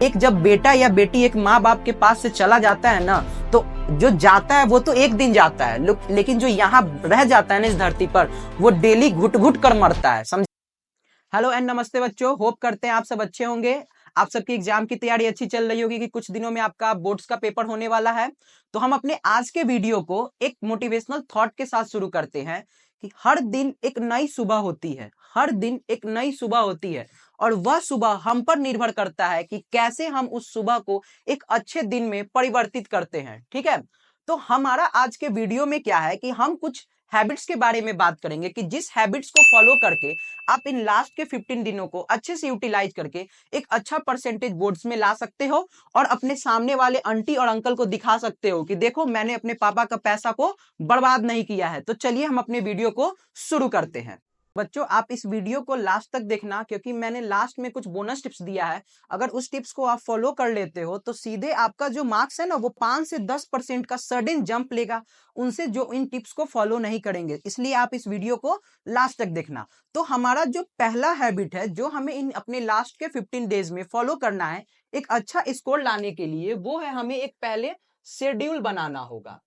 एक जब बेटा या बेटी एक माँ बाप के पास से चला जाता है ना, तो जो जाता है वो तो एक दिन जाता है, लेकिन जो यहाँ रह जाता है ना इस धरती पर, वो डेली घुट घुट कर मरता है, समझे। हेलो एंड नमस्ते बच्चों, होप करते हैं आप सब अच्छे होंगे। आप सबकी एग्जाम की तैयारी अच्छी चल रही होगी कि कुछ दिनों में आपका बोर्ड्स का पेपर होने वाला है। तो हम अपने आज के वीडियो को एक मोटिवेशनल थॉट के साथ शुरू करते हैं कि हर दिन एक नई सुबह होती है, हर दिन एक नई सुबह होती है, और वह सुबह हम पर निर्भर करता है कि कैसे हम उस सुबह को एक अच्छे दिन में परिवर्तित करते हैं। ठीक है, तो हमारा आज के वीडियो में क्या है कि हम कुछ हैबिट्स के बारे में बात करेंगे कि जिस हैबिट्स को फॉलो करके आप इन लास्ट के 15 दिनों को अच्छे से यूटिलाइज करके एक अच्छा परसेंटेज बोर्ड्स में ला सकते हो और अपने सामने वाले आंटी और अंकल को दिखा सकते हो कि देखो मैंने अपने पापा का पैसा को बर्बाद नहीं किया है। तो चलिए हम अपने वीडियो को शुरू करते हैं। बच्चों आप इस वीडियो को लास्ट तक देखना, क्योंकि मैंने लास्ट में कुछ बोनस टिप्स दिया है। अगर उस टिप्स को आप फॉलो कर लेते हो तो सीधे आपका जो मार्क्स है ना वो 5 से 10% का सडन जंप लेगा उनसे जो इन टिप्स को फॉलो नहीं करेंगे। इसलिए आप इस वीडियो को लास्ट तक देखना। तो हमारा जो पहला हैबिट है जो हमें इन अपने लास्ट के 15 डेज में फॉलो करना है एक अच्छा स्कोर लाने के लिए, वो है हमें एक पहले शेड्यूल बनाना होगा।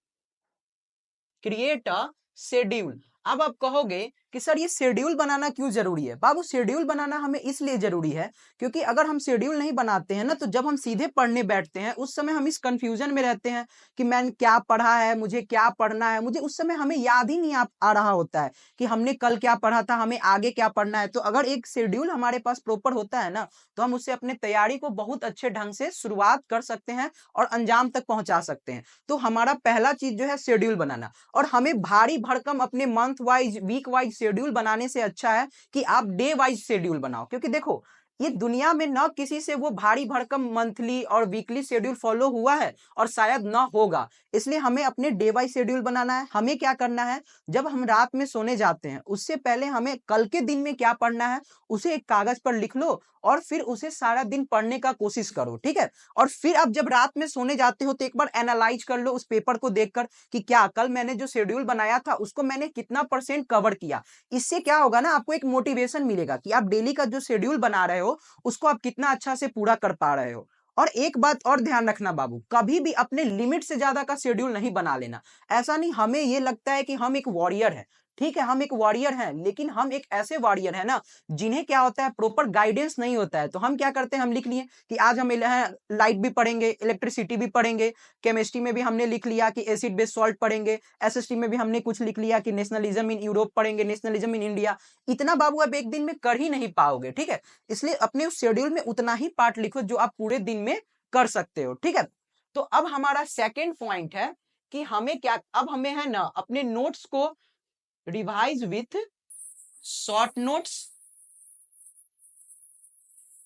Create a schedule. अब आप कहोगे कि सर ये शेड्यूल बनाना क्यों जरूरी है? बाबू शेड्यूल बनाना हमें इसलिए जरूरी है क्योंकि अगर हम शेड्यूल नहीं बनाते हैं ना तो जब हम सीधे पढ़ने बैठते हैं उस समय हम इस कंफ्यूजन में रहते हैं कि मैंने क्या पढ़ा है, मुझे क्या पढ़ना है। मुझे उस समय हमें याद ही नहीं आ रहा होता है कि हमने कल क्या पढ़ा था, हमें आगे क्या पढ़ना है। तो अगर एक शेड्यूल हमारे पास प्रॉपर होता है ना तो हम उससे अपने तैयारी को बहुत अच्छे ढंग से शुरुआत कर सकते हैं और अंजाम तक पहुंचा सकते हैं। तो हमारा पहला चीज जो है शेड्यूल बनाना। और हमें भारी भरकम अपने month wise week wise schedule बनाने से अच्छा है कि आप डे वाइज शेड्यूल बनाओ। क्योंकि देखो ये दुनिया में न किसी से वो भारी भरकम मंथली और वीकली शेड्यूल फॉलो हुआ है और शायद ना होगा। इसलिए हमें अपने डे वाइज शेड्यूल बनाना है। हमें क्या करना है, जब हम रात में सोने जाते हैं उससे पहले हमें कल के दिन में क्या पढ़ना है उसे एक कागज पर लिख लो और फिर उसे सारा दिन पढ़ने का कोशिश करो। ठीक है, और फिर अब जब रात में सोने जाते हो तो एक बार एनालाइज कर लो उस पेपर को देखकर कि क्या कल मैंने जो शेड्यूल बनाया था उसको मैंने कितना परसेंट कवर किया। इससे क्या होगा ना, आपको एक मोटिवेशन मिलेगा कि आप डेली का जो शेड्यूल बना रहे हो उसको आप कितना अच्छा से पूरा कर पा रहे हो। और एक बात और ध्यान रखना बाबू, कभी भी अपने लिमिट से ज्यादा का शेड्यूल नहीं बना लेना। ऐसा नहीं, हमें ये लगता है कि हम एक वॉरियर है। ठीक है, हम एक वॉरियर हैं, लेकिन हम एक ऐसे वॉरियर हैं ना जिन्हें क्या होता है प्रॉपर गाइडेंस नहीं होता है। तो हम क्या करते हैं, हम लिख लिए कि आज हम लाइट भी पढ़ेंगे, इलेक्ट्रिसिटी भी पढ़ेंगे, केमिस्ट्री में भी हमने लिख लिया कि एसिड बेस सॉल्ट पढ़ेंगे, एसएसटी में भी हमने कुछ लिख लिया कि नेशनलिज्म इन यूरोप पढ़ेंगे, नेशनलिज्म इन इंडिया। इतना बाबू आप एक दिन में कर ही नहीं पाओगे। ठीक है, इसलिए अपने उस शेड्यूल में उतना ही पार्ट लिखो जो आप पूरे दिन में कर सकते हो। ठीक है, तो अब हमारा सेकेंड पॉइंट है कि हमें क्या, अब हमें है ना अपने नोट्स को रिवाइज विथ शॉर्ट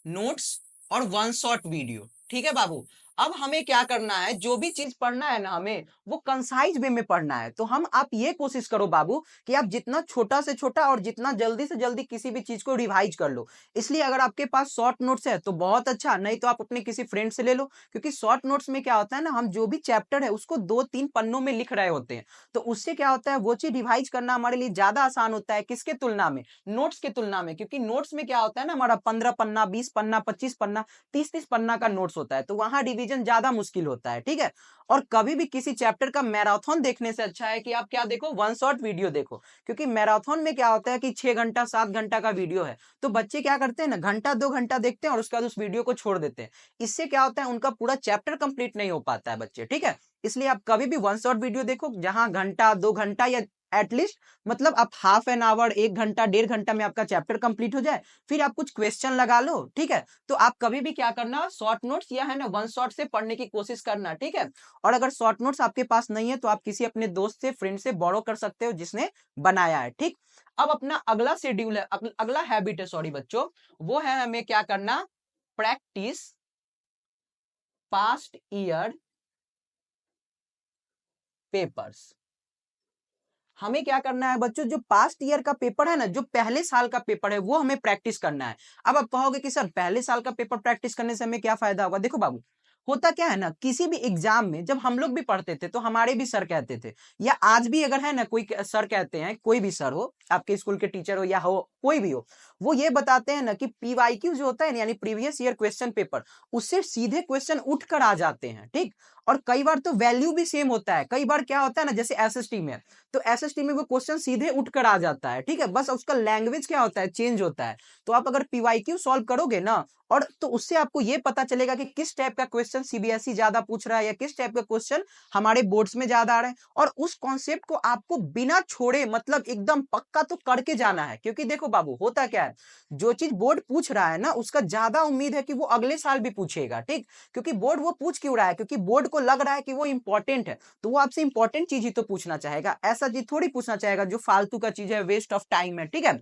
नोट्स और वन शॉट वीडियो। ठीक है बाबू, अब हमें क्या करना है, जो भी चीज पढ़ना है ना हमें वो कंसाइज वे में पढ़ना है। तो आप ये कोशिश करो बाबू कि आप जितना छोटा से छोटा और जितना जल्दी से जल्दी किसी भी चीज को रिवाइज कर लो। इसलिए अगर आपके पास शॉर्ट नोट्स है तो बहुत अच्छा, नहीं तो आप अपने किसी फ्रेंड से ले लो। क्योंकि शॉर्ट नोट्स में क्या होता है ना, हम जो भी चैप्टर है उसको 2-3 पन्नों में लिख रहे होते हैं। तो उससे क्या होता है, वो चीज रिवाइज करना हमारे लिए ज्यादा आसान होता है। किसके तुलना में? नोट्स के तुलना में। क्योंकि नोट्स में क्या होता है ना, हमारा 15 पन्ना, 20 पन्ना, 25 पन्ना, 30-30 पन्ना का नोट्स होता है, तो वहां रिवीजन ज्यादा मुश्किल होता है। ठीक है, और कभी भी किसी चैप्टर का मैराथन देखने से अच्छा है कि आप क्या देखो, वन शॉट वीडियो देखो। क्योंकि मैराथन में क्या होता है कि 6 घंटा 7 घंटा का वीडियो है, तो बच्चे क्या करते हैं ना, घंटा 2 घंटा देखते हैं और उसके बाद उस वीडियो को छोड़ देते हैं। इससे क्या होता है, उनका पूरा चैप्टर कंप्लीट नहीं हो पाता है बच्चे। ठीक है, इसलिए आप कभी भी वन शॉट वीडियो देखो जहां घंटा 2 घंटा या एटलीस्ट मतलब आप हाफ एन आवर, 1 घंटा 1.5 घंटा में आपका चैप्टर कंप्लीट हो जाए। फिर आप कुछ क्वेश्चन लगा लो। ठीक है, तो आप कभी भी क्या करना, शॉर्ट नोट्स या है ना वन शॉट से पढ़ने की कोशिश करना। ठीक है, और अगर शॉर्ट नोट्स आपके पास नहीं है तो आप किसी अपने दोस्त से, फ्रेंड से बोरो कर सकते हो जिसने बनाया है। ठीक, अब अपना अगला शेड्यूल है, अगला हैबिट है, सॉरी बच्चों, वो है हमें क्या करना, प्रैक्टिस पास्ट ईयर पेपर्स। हमें क्या करना है बच्चों, जो पास्ट ईयर का पेपर है ना, जो पहले साल का पेपर है वो हमें प्रैक्टिस करना है। अब आप कहोगे कि सर पहले साल का पेपर प्रैक्टिस करने से हमें क्या फायदा होगा? देखो बाबू, होता क्या है ना, किसी भी एग्जाम में जब हम लोग भी पढ़ते थे तो हमारे भी सर कहते थे, या आज भी अगर है ना कोई सर कहते हैं, कोई भी सर हो, आपके स्कूल के टीचर हो या हो कोई भी हो, वो ये बताते हैं ना कि पीवाईक्यू जो होता है ना, यानी प्रीवियस ईयर क्वेश्चन पेपर, उससे सीधे क्वेश्चन उठ कर आ जाते हैं, ठीक। और कई बार तो वैल्यू भी सेम होता है, कई बार क्या होता है ना, जैसे एसएसटी में, तो एसएसटी में वो क्वेश्चन सीधे उठ कर आ जाता है, ठीक है, बस उसका लैंग्वेज क्या होता है, चेंज होता है। तो आप अगर पीवाईक्यू सॉल्व करोगे ना, और तो उससे आपको ये पता चलेगा कि किस टाइप का क्वेश्चन सीबीएसई ज्यादा पूछ रहा है, या किस टाइप का क्वेश्चन हमारे बोर्ड्स में ज्यादा आ रहा है। और उस कॉन्सेप्ट को आपको बिना छोड़े, मतलब एकदम पक्का तो करके जाना है, क्योंकि देखो बाबू, होता क्या है, जो चीज बोर्ड पूछ रहा है ना, उसका ज्यादा उम्मीद है कि वो अगले साल भी पूछेगा, ठीक। क्योंकि बोर्ड वो पूछ क्यों रहा है, क्योंकि बोर्ड को लग रहा है कि वो इंपॉर्टेंट है, तो वो आपसे इंपॉर्टेंट चीज ही तो पूछना चाहेगा, ऐसा चीज थोड़ी पूछना चाहेगा जो फालतू का चीज है, वेस्ट ऑफ टाइम है, ठीक है।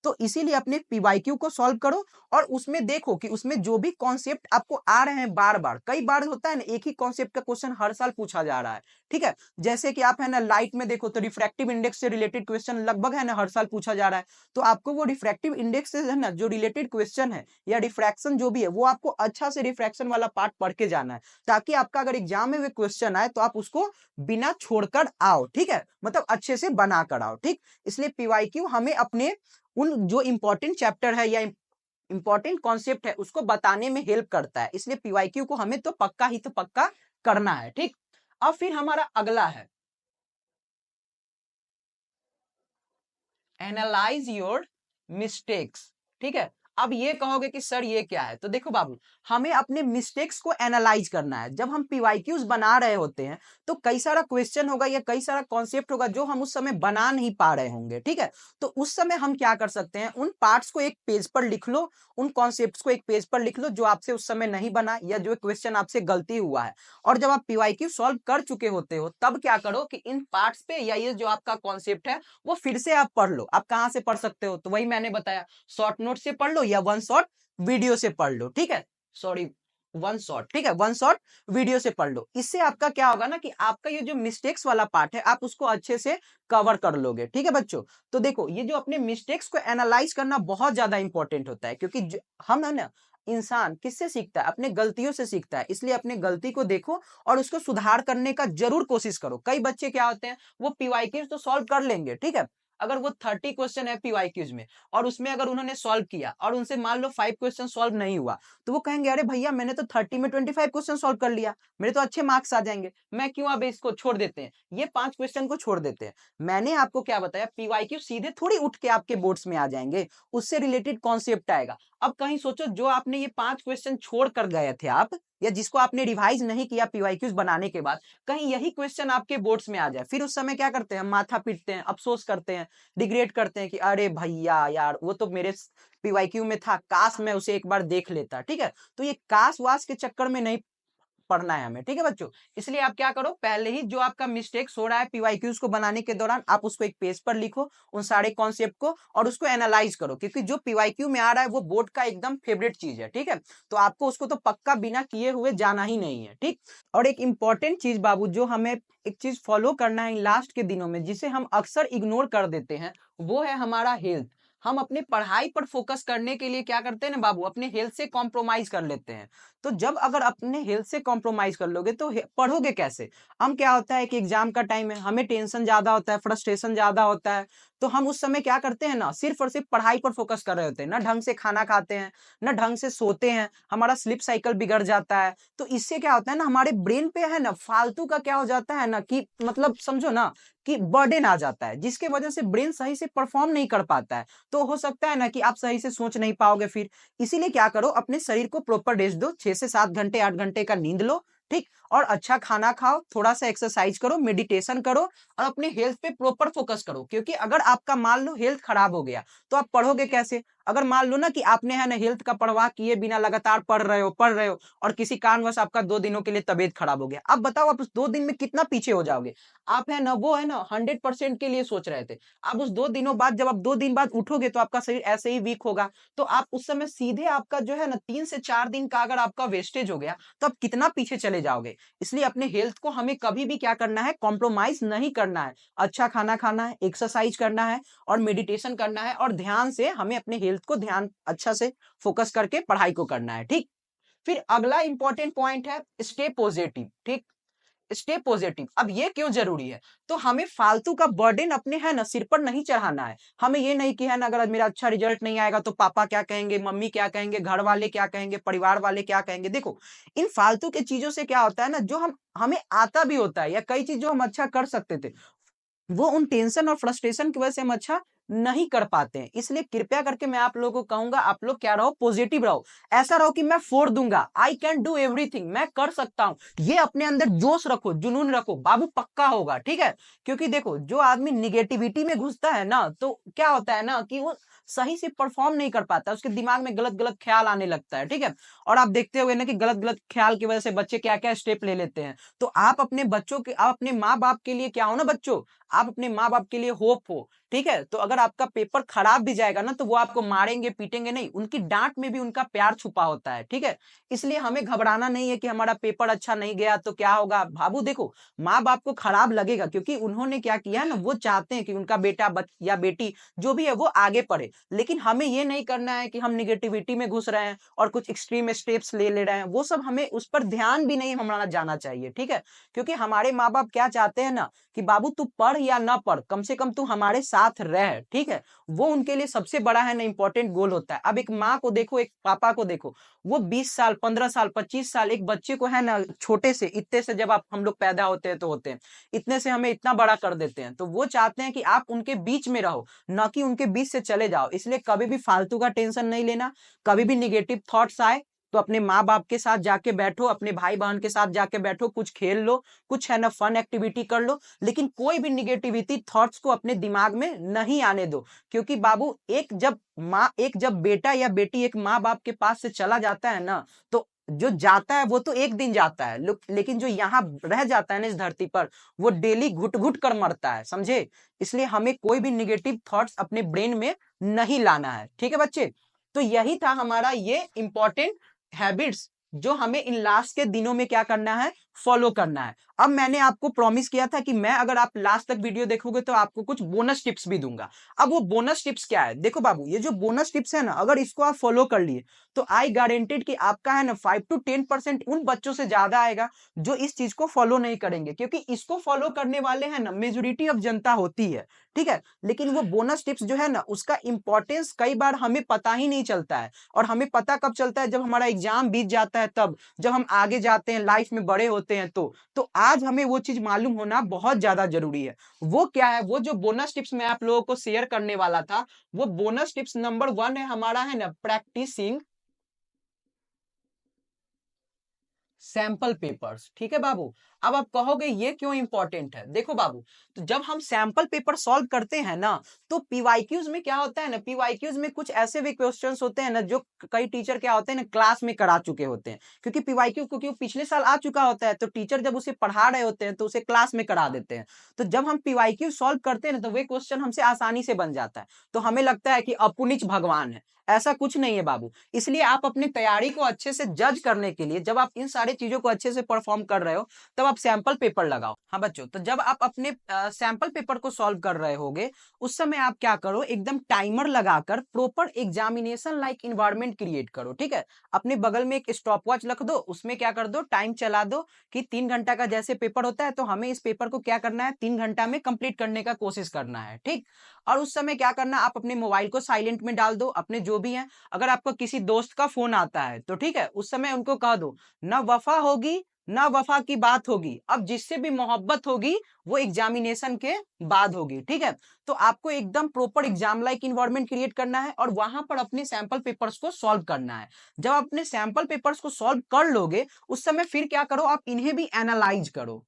तो इसीलिए अपने पीवाईक्यू को सॉल्व करो, और उसमें देखो कि उसमें जो भी कॉन्सेप्ट आपको आ रहे हैं बार बार, कई बार होता है ना एक ही कॉन्सेप्ट का क्वेश्चन हर साल पूछा जा रहा है, ठीक है। जैसे कि आप है ना लाइट में देखो, तो रिफ्रैक्टिव इंडेक्स से रिलेटेड क्वेश्चन लगभग है ना हर साल पूछा जा रहा है। तो आपको वो रिफ्रैक्टिव इंडेक्स से है ना जो रिलेटेड क्वेश्चन है, या रिफ्रैक्शन जो भी है, वो आपको अच्छा से रिफ्रैक्शन वाला पार्ट पढ़ के जाना है, ताकि आपका अगर एग्जाम में वो क्वेश्चन आए तो आप उसको बिना छोड़कर आओ, ठीक है, मतलब अच्छे से बना कर आओ, ठीक। इसलिए पीवाईक्यू हमें अपने उन जो इंपॉर्टेंट चैप्टर है या इंपॉर्टेंट कॉन्सेप्ट है उसको बताने में हेल्प करता है, इसलिए पीवाईक्यू को हमें तो पक्का ही तो पक्का करना है, ठीक। अब फिर हमारा अगला है एनालाइज योर मिस्टेक्स, ठीक है। अब ये कहोगे कि सर ये क्या है, तो देखो बाबू, हमें अपने मिस्टेक्स को एनालाइज करना है। जब हम पीवाईक्यूज बना रहे होते हैं तो कई सारा क्वेश्चन होगा या कई सारा कॉन्सेप्ट होगा जो हम उस समय बना नहीं पा रहे होंगे, ठीक है। तो उस समय हम क्या कर सकते हैं, उन पार्ट्स को एक पेज पर लिख लो, उन कॉन्सेप्ट्स को एक पेज पर लिख लो जो आपसे उस समय नहीं बना, या जो क्वेश्चन आपसे गलती हुआ है। और जब आप पीवाईक्यू सॉल्व कर चुके होते हो, तब क्या करो कि इन पार्ट्स पे, या ये जो आपका कॉन्सेप्ट है वो फिर से आप पढ़ लो। आप कहां से पढ़ सकते हो, तो वही मैंने बताया, शॉर्ट नोट से पढ़ लो या वन शॉट वीडियो से पढ़ लो, ठीक है। सॉरी, वन शॉट, ठीक है, वन शॉट वीडियो से पढ़ लो। इससे आपका क्या होगा ना कि आपका ये जो मिस्टेक्स वाला पार्ट है आप उसको अच्छे से कवर कर लोगे, ठीक है बच्चों। तो देखो, ये जो अपने मिस्टेक्स को एनालाइज करना बहुत ज्यादा इंपॉर्टेंट होता है, क्योंकि हम है ना, इंसान किससे सीखता है, अपने गलतियों से सीखता है। इसलिए अपने गलती को देखो और उसको सुधार करने का जरूर कोशिश करो। कई बच्चे क्या होते हैं, वो पीवाईक्यूज तो सॉल्व कर लेंगे, ठीक है, अगर वो 30 क्वेश्चन है पीवाईक्यूज में, और उसमें अगर उन्होंने सॉल्व किया और उनसे मान लो 5 क्वेश्चन सॉल्व नहीं हुआ, तो वो कहेंगे अरे भैया मैंने तो 30 में 25 क्वेश्चन सॉल्व कर लिया, मेरे तो अच्छे मार्क्स आ जाएंगे, मैं क्यों अब इसको छोड़ देते हैं, ये 5 क्वेश्चन को छोड़ देते हैं। मैंने आपको क्या बताया, पीवाईक्यू सीधे थोड़ी उठ के आपके बोर्ड्स में आ जाएंगे, उससे रिलेटेड कॉन्सेप्ट आएगा। अब कहीं सोचो, जो आपने ये 5 क्वेश्चन छोड़ कर गए थे आप, या जिसको आपने रिवाइज नहीं किया पीवाईक्यूज बनाने के बाद, कहीं यही क्वेश्चन आपके बोर्ड्स में आ जाए, फिर उस समय क्या करते हैं, माथा पीटते हैं, अफसोस करते हैं, रिग्रेट करते हैं कि अरे भैया यार वो तो मेरे पीवाईक्यू में था, काश मैं उसे एक बार देख लेता, ठीक है। तो ये काश वास के चक्कर में नहीं पढ़ना है हमें, ठीक है बच्चों। इसलिए आप क्या करो, पहले ही जो आपका मिस्टेक्स हो रहा है पीवाईक्यूज को बनाने के दौरान, आप उसको एक पेज पर लिखो, उन सारे कॉन्सेप्ट को, और उसको एनालाइज करो, क्योंकि जो पीवाईक्यू में आ रहा है वो बोर्ड का एकदम फेवरेट चीज है, ठीक है। तो आपको उसको तो पक्का बिना किए हुए जाना ही नहीं है, ठीक। और एक इंपॉर्टेंट चीज बाबू, जो हमें एक चीज फॉलो करना है लास्ट के दिनों में, जिसे हम अक्सर इग्नोर कर देते हैं, वो है हमारा हेल्थ। हम अपने पढ़ाई पर फोकस करने के लिए क्या करते हैं ना बाबू, अपने हेल्थ से कॉम्प्रोमाइज कर लेते हैं। तो जब अगर अपने हेल्थ से कॉम्प्रोमाइज कर लोगे तो पढ़ोगे कैसे। हम क्या होता है कि एग्जाम का टाइम है, हमें टेंशन ज्यादा होता है, फ्रस्ट्रेशन ज्यादा होता है, तो हम उस समय क्या करते हैं ना, सिर्फ और सिर्फ पढ़ाई पर फोकस कर रहे होते हैं, ना ढंग से खाना खाते हैं, ना ढंग से सोते हैं, हमारा स्लीप साइकिल बिगड़ जाता है। तो इससे क्या होता है ना, हमारे ब्रेन पे है ना फालतू का क्या हो जाता है ना, कि मतलब समझो ना कि बर्डन आ जाता है, जिसके वजह से ब्रेन सही से परफॉर्म नहीं कर पाता है। तो हो सकता है ना कि आप सही से सोच नहीं पाओगे फिर। इसीलिए क्या करो, अपने शरीर को प्रॉपर रेस्ट दो, 6 से 7 घंटे 8 घंटे का नींद लो, ठीक। और अच्छा खाना खाओ, थोड़ा सा एक्सरसाइज करो, मेडिटेशन करो, और अपने हेल्थ पे प्रॉपर फोकस करो। क्योंकि अगर आपका मान लो हेल्थ खराब हो गया तो आप पढ़ोगे कैसे। अगर मान लो ना कि आपने है ना हेल्थ का परवाह किए बिना लगातार पढ़ रहे हो और किसी कारणवश आपका 2 दिनों के लिए तबीयत खराब हो गया, अब बताओ आप उस 2 दिन में कितना पीछे हो जाओगे। आप है ना, वो है ना 100% के लिए सोच रहे थे, आप उस 2 दिनों बाद, जब आप 2 दिन बाद उठोगे तो आपका शरीर ऐसे ही वीक होगा। तो आप उस समय सीधे आपका जो है ना 3 से 4 दिन का अगर आपका वेस्टेज हो गया, तो आप कितना पीछे चले जाओगे। इसलिए अपने हेल्थ को हमें कभी भी क्या करना है, कॉम्प्रोमाइज नहीं करना है। अच्छा खाना खाना है, एक्सरसाइज करना है, और मेडिटेशन करना है, और ध्यान से हमें अपने हेल्थ को ध्यान अच्छा से फोकस करके पढ़ाई को करना है, ठीक। फिर अगला इंपॉर्टेंट पॉइंट है स्टे पॉजिटिव, ठीक। Stay positive. अब ये क्यों जरूरी है? तो हमें फालतू का बर्डन अपने है ना सिर पर नहीं चढ़ाना है। हमें ये नहीं कि है ना अगर मेरा अच्छा रिजल्ट नहीं आएगा तो पापा क्या कहेंगे, मम्मी क्या कहेंगे, घर वाले क्या कहेंगे, परिवार वाले क्या कहेंगे। देखो इन फालतू के चीजों से क्या होता है ना, जो हम हमें आता भी होता है या कई चीज जो हम अच्छा कर सकते थे, वो उन टेंशन और फ्रस्ट्रेशन की वजह से हम अच्छा नहीं कर पाते हैं। इसलिए कृपया करके मैं आप लोगों को कहूंगा, आप लोग क्या रहो, पॉजिटिव रहो। ऐसा रहो कि मैं फोड़ दूंगा, आई कैन डू एवरीथिंग, मैं कर सकता हूं। ये अपने अंदर जोश रखो, जुनून रखो, बाबू पक्का होगा। ठीक है, क्योंकि देखो जो आदमी निगेटिविटी में घुसता है ना, तो क्या होता है ना कि वो सही से परफॉर्म नहीं कर पाता, उसके दिमाग में गलत गलत ख्याल आने लगता है। ठीक है, और आप देखते हुए ना कि गलत गलत ख्याल की वजह से बच्चे क्या क्या स्टेप ले लेते हैं। तो आप अपने बच्चों के, आप अपने माँ बाप के लिए क्या हो ना बच्चों, आप अपने माँ बाप के लिए होप हो। ठीक है, तो अगर आपका पेपर खराब भी जाएगा ना, तो वो आपको मारेंगे पीटेंगे नहीं, उनकी डांट में भी उनका प्यार छुपा होता है। ठीक है, इसलिए हमें घबराना नहीं है कि हमारा पेपर अच्छा नहीं गया तो क्या होगा। बाबू देखो, माँ बाप को खराब लगेगा, क्योंकि उन्होंने क्या किया है ना, वो चाहते हैं कि उनका बेटा या बेटी जो भी है वो आगे पढ़े। लेकिन हमें ये नहीं करना है कि हम निगेटिविटी में घुस रहे हैं और कुछ एक्सट्रीम स्टेप्स ले रहे हैं, वो सब हमें उस पर ध्यान भी नहीं हमारा जाना चाहिए। ठीक है, क्योंकि हमारे माँ बाप क्या चाहते हैं ना कि बाबू तू पढ़ या ना पढ़, कम से कम तू हमारे साथ रह। ठीक है, वो उनके लिए सबसे बड़ा है ना इंपॉर्टेंट गोल होता है। अब एक माँ को देखो, एक पापा को देखो, वो 20 साल 15 साल 25 साल एक बच्चे को है ना, छोटे से इतने से जब आप हम लोग पैदा होते हैं तो होते हैं इतने से हमें इतना बड़ा कर देते हैं, तो वो चाहते हैं कि आप उनके बीच में रहो, ना कि उनके बीच से चले जाओ। इसलिए कभी भी फालतू का टेंशन नहीं लेना। कभी भी निगेटिव थॉट्स आए तो अपने माँ बाप के साथ जाके बैठो, अपने भाई बहन के साथ जाके बैठो, कुछ खेल लो, कुछ है ना फन एक्टिविटी कर लो, लेकिन कोई भी निगेटिविटी थॉट्स को अपने दिमाग में नहीं आने दो। क्योंकि बाबू एक जब बेटा या बेटी एक माँ बाप के पास से चला जाता है ना, तो जो जाता है वो तो एक दिन जाता है, लेकिन जो यहाँ रह जाता है ना इस धरती पर, वो डेली घुट घुट कर मरता है, समझे। इसलिए हमें कोई भी निगेटिव थॉट्स अपने ब्रेन में नहीं लाना है। ठीक है बच्चे, तो यही था हमारा ये इंपॉर्टेंट हैबिट्स जो हमें इन लास्ट के दिनों में क्या करना है, फॉलो करना है। अब मैंने आपको प्रॉमिस किया था कि मैं अगर आप लास्ट तक वीडियो देखोगे तो आपको कुछ बोनस टिप्स भी दूंगा। अब वो बोनस टिप्स क्या है, देखो बाबू, ये जो बोनस टिप्स है ना, अगर इसको आप फॉलो कर लिए तो आई गारंटेड कि आपका है ना 5 to 10% उन बच्चों से ज्यादा आएगा जो इस चीज को फॉलो नहीं करेंगे, क्योंकि इसको फॉलो करने वाले हैं ना मेजोरिटी ऑफ जनता होती है। ठीक है, लेकिन वो बोनस टिप्स जो है ना, उसका इंपॉर्टेंस कई बार हमें पता ही नहीं चलता है। और हमें पता कब चलता है, जब हमारा एग्जाम बीत जाता है, तब जब हम आगे जाते हैं, लाइफ में बड़े होते हैं, तो आज हमें वो चीज मालूम होना बहुत ज्यादा जरूरी है। वो क्या है, वो जो बोनस टिप्स मैं आप लोगों को शेयर करने वाला था, वो बोनस टिप्स नंबर 1 है हमारा, है ना, प्रैक्टिसिंग सैंपल पेपर्स। ठीक है बाबू, अब आप कहोगे ये क्यों इंपॉर्टेंट है। देखो बाबू, तो जब हम सैंपल पेपर सॉल्व करते हैं ना, तो पीवाईक्यूज में क्या होता है ना, पीवाईक्यूज में कुछ ऐसे भी क्वेश्चंस होते हैं ना जो कई टीचर क्या होते हैं ना क्लास में करा चुके होते हैं। क्योंकि पीवाईक्यू क्योंकि वो पिछले साल आ चुका होता है, तो टीचर जब उसे पढ़ा रहे होते हैं तो उसे क्लास में करा देते हैं। तो जब हम पीवाईक्यू सॉल्व करते हैं ना, तो वे क्वेश्चन हमसे आसानी से बन जाता है, तो हमें लगता है कि अपुनिच भगवान है। ऐसा कुछ नहीं है बाबू। इसलिए आप अपनी तैयारी को अच्छे से जज करने के लिए, जब आप इन सारी चीजों को अच्छे से परफॉर्म कर रहे हो, तब आप सैंपल पेपर लगाओ। हाँ बच्चों, तो जब आप अपने सैंपल पेपर को सॉल्व कर रहे होगे, उस समय आप क्या करो, एकदम टाइमर लगाकर proper examination like environment create करो। ठीक है, अपने बगल में एक स्टॉप वॉच रख दो, उसमें क्या कर दो, टाइम चला दो कि 3 घंटा का जैसे पेपर होता है, तो हमें इस पेपर को क्या करना है, 3 घंटा में कंप्लीट करने का कोशिश करना है। ठीक, और उस समय क्या करना, आप अपने मोबाइल को साइलेंट में डाल दो, अपने जो भी है, अगर आपको किसी दोस्त का फोन आता है तो ठीक है, उस समय उनको कह दो, ना वफा होगी ना वफा की बात होगी, अब जिससे भी मोहब्बत होगी वो एग्जामिनेशन के बाद होगी। ठीक है, तो आपको एकदम proper exam like environment create करना है और वहां पर अपने सैंपल पेपर्स को सॉल्व करना है। जब अपने सैंपल पेपर्स को सॉल्व कर लोगे, उस समय फिर क्या करो, आप इन्हें भी एनालाइज करो।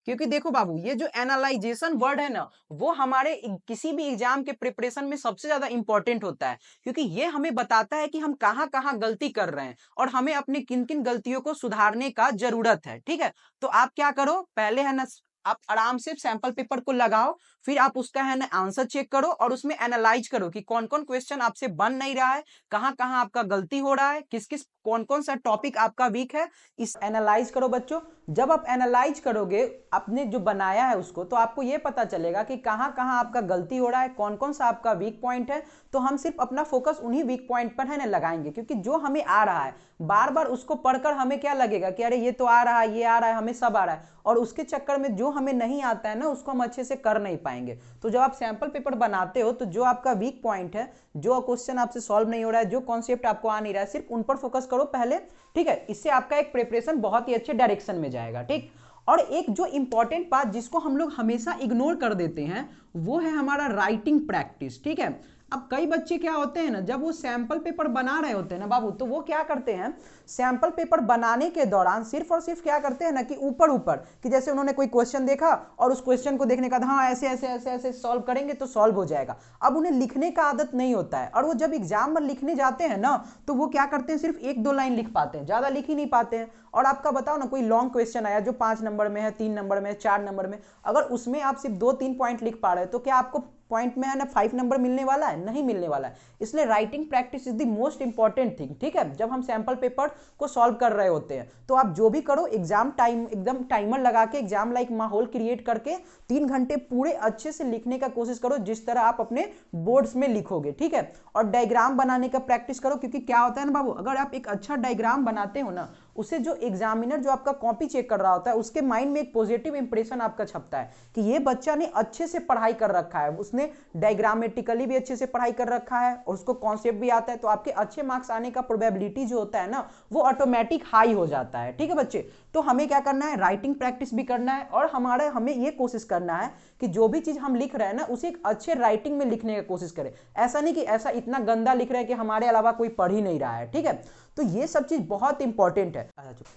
क्योंकि देखो बाबू, ये जो एनालाइजेशन वर्ड है ना, वो हमारे किसी भी एग्जाम के प्रिपरेशन में सबसे ज्यादा इंपॉर्टेंट होता है, क्योंकि ये हमें बताता है कि हम कहाँ कहाँ गलती कर रहे हैं और हमें अपनी किन किन गलतियों को सुधारने का जरूरत है। ठीक है, तो आप क्या करो, पहले है ना आप आराम से सैंपल पेपर को लगाओ, फिर आप उसका है ना आंसर चेक करो और उसमें एनालाइज करो कि कौन कौन क्वेश्चन आपसे बन नहीं रहा है, कहां कहां आपका गलती हो रहा है, किस किस कौन कौन सा टॉपिक आपका वीक है, इस एनालाइज करो बच्चों। जब आप एनालाइज करोगे आपने जो बनाया है उसको, तो आपको यह पता चलेगा कि कहां कहां आपका गलती हो रहा है, कौन कौन सा आपका वीक पॉइंट है। तो हम सिर्फ अपना फोकस उन्हीं वीक पॉइंट पर है ना लगाएंगे, क्योंकि जो हमें आ रहा है बार बार उसको पढ़कर हमें क्या लगेगा कि अरे ये तो आ रहा है, ये आ रहा है, हमें सब आ रहा है, और उसके चक्कर में जो हमें नहीं आता है ना उसको हम अच्छे से कर नहीं पाएंगे। तो जब आप सैंपल पेपर बनाते हो तो जो आपका वीक पॉइंट है, जो क्वेश्चन आपसे सॉल्व नहीं हो रहा है, जो कॉन्सेप्ट आपको आ नहीं रहा है, सिर्फ उन पर फोकस करो पहले, ठीक है। इससे आपका एक प्रिपरेशन बहुत ही अच्छे डायरेक्शन में जाएगा, ठीक। और एक जो इंपॉर्टेंट बात जिसको हम लोग हमेशा इग्नोर कर देते हैं वो है हमारा राइटिंग प्रैक्टिस, ठीक है। अब कई बच्चे क्या होते हैं ना, जब वो सैंपल पेपर बना रहे होते हैं ना बाबू, तो वो क्या करते हैं सैंपल पेपर बनाने के दौरान सिर्फ और सिर्फ क्या करते हैं ना कि ऊपर ऊपर कि जैसे उन्होंने कोई क्वेश्चन देखा और उस क्वेश्चन को देखने का हाँ ऐसे ऐसे ऐसे ऐसे सॉल्व करेंगे तो सॉल्व हो जाएगा। अब उन्हें लिखने का आदत नहीं होता है, और वो जब एग्जाम में लिखने जाते हैं ना तो वो क्या करते हैं सिर्फ 1-2 लाइन लिख पाते हैं, ज्यादा लिख ही नहीं पाते हैं। और आपका बताओ ना कोई लॉन्ग क्वेश्चन आया जो 5 नंबर में है, 3 नंबर में है, 4 नंबर में, अगर उसमें आप सिर्फ 2-3 पॉइंट लिख पा रहे हो तो क्या आपको पॉइंट में है ना 5 नंबर मिलने वाला है? नहीं मिलने वाला है। इसलिए writing practice is the most important thing, ठीक है। जब हम सैंपल पेपर को सॉल्व कर रहे होते हैं तो आप जो भी करो एग्जाम टाइम एकदम टाइमर लगा के एग्जाम लाइक माहौल क्रिएट करके 3 घंटे पूरे अच्छे से लिखने का कोशिश करो जिस तरह आप अपने बोर्ड्स में लिखोगे, ठीक है। और डायग्राम बनाने का प्रैक्टिस करो, क्योंकि क्या होता है ना बाबू, अगर आप एक अच्छा डायग्राम बनाते हो ना उसे जो एग्जामिनर जो आपका कॉपी चेक कर रहा होता है उसके माइंड में एक पॉजिटिव इंप्रेशन आपका छपता है कि ये बच्चा ने अच्छे से पढ़ाई कर रखा है, उसने डायग्रामेटिकली भी अच्छे से पढ़ाई कर रखा है और उसको कॉन्सेप्ट भी आता है। तो आपके अच्छे मार्क्स आने का प्रोबेबिलिटी जो होता है ना वो ऑटोमेटिक हाई हो जाता है, ठीक है बच्चे। तो हमें क्या करना है, राइटिंग प्रैक्टिस भी करना है, और हमें ये कोशिश करना है कि जो भी चीज हम लिख रहे हैं ना उसे एक अच्छे राइटिंग में लिखने की कोशिश करें। ऐसा नहीं कि ऐसा इतना गंदा लिख रहे हैं कि हमारे अलावा कोई पढ़ ही नहीं रहा है, ठीक है। तो ये सब चीज बहुत इंपॉर्टेंट है।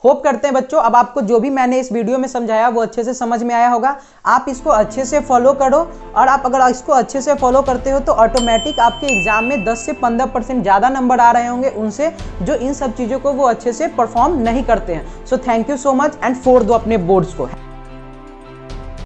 होप करते हैं बच्चों अब आपको जो भी मैंने इस वीडियो में समझाया वो अच्छे से समझ में आया होगा। आप इसको अच्छे से फॉलो करो, और आप अगर इसको अच्छे से फॉलो करते हो तो ऑटोमेटिक आपके एग्जाम में 10 से 15% ज्यादा नंबर आ रहे होंगे उनसे जो इन सब चीजों को वो अच्छे से परफॉर्म नहीं करते हैं। So thank you so much and फोड़ दो अपने बोर्ड्स को।